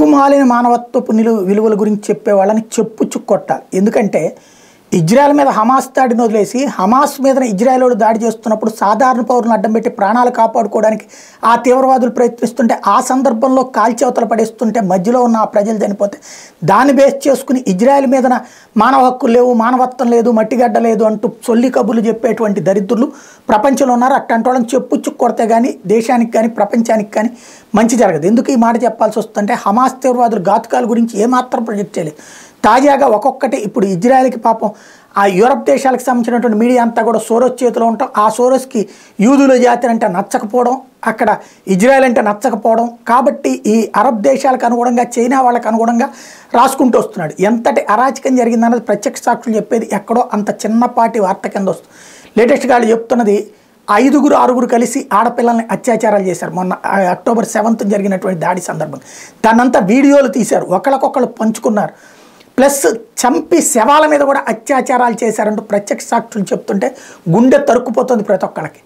దిక్కుమాలిన మానవత్వపు విలువల గురించి చెప్పే వాళ్ళని చెప్పుచ్చుకొట్టాలి. ఎందుకంటే ఇజ్రాయెల్ మీద హమాస్ దాడిని వదిలేసి హమాస్ మీద ఇజ్రాయెల్ వాళ్ళు దాడి చేస్తున్నప్పుడు సాధారణ పౌరులను అడ్డం పెట్టి ప్రాణాలు కాపాడుకోవడానికి ఆ తీవ్రవాదులు ప్రయత్నిస్తుంటే ఆ సందర్భంలో కాల్చేవతలు పడేస్తుంటే మధ్యలో ఉన్న ఆ ప్రజలు చనిపోతే దాన్ని బేస్ చేసుకుని ఇజ్రాయెల్ మీద మానవ హక్కులు లేవు, మానవత్వం లేదు, మట్టిగడ్డ లేదు అంటూ సొల్లి కబుర్లు చెప్పేటువంటి దరిద్రులు ప్రపంచంలో ఉన్నారు. అట్లాంటి వాళ్ళని చెప్పుచ్చుకు కొడితే కానీ దేశానికి కానీ ప్రపంచానికి కానీ మంచి జరగదు. ఎందుకు ఈ మాట చెప్పాల్సి వస్తుందంటే హమాస్ తీవ్రవాదులు ఘాతుకాల గురించి ఏమాత్రం ప్రొజెక్ట్ చేయలేదు. తాజాగా ఒక్కొక్కటి ఇప్పుడు ఇజ్రాయెల్కి పాపం ఆ యూరప్ దేశాలకు సంబంధించినటువంటి మీడియా అంతా కూడా సోరోస్ చేతిలో ఉంటాం. ఆ సోరోస్కి యూదుల జాతి అంటే నచ్చకపోవడం, అక్కడ ఇజ్రాయెల్ అంటే నచ్చకపోవడం, కాబట్టి ఈ అరబ్ దేశాలకు అనుగుణంగా చైనా వాళ్ళకు అనుగుణంగా రాసుకుంటూ వస్తున్నాడు. ఎంతటి అరాచకం జరిగిందన్నది ప్రత్యక్ష సాక్షులు చెప్పేది ఎక్కడో అంత చిన్నపాటి వార్త కింద వస్తుంది. లేటెస్ట్గా వాళ్ళు చెప్తున్నది 5-6 కలిసి ఆడపిల్లల్ని అత్యాచారాలు చేశారు మొన్న అక్టోబర్ 7th జరిగినటువంటి దాడి సందర్భంగా. దాన్నంతా వీడియోలు తీశారు, ఒకళ్ళకొకళ్ళు పంచుకున్నారు. ప్లస్ చంపి శవాల మీద కూడా అత్యాచారాలు చేశారంటూ ప్రత్యక్ష సాక్షులు చెప్తుంటే గుండె తరుక్కుపోతుంది ప్రతి ఒక్కళ్ళకి.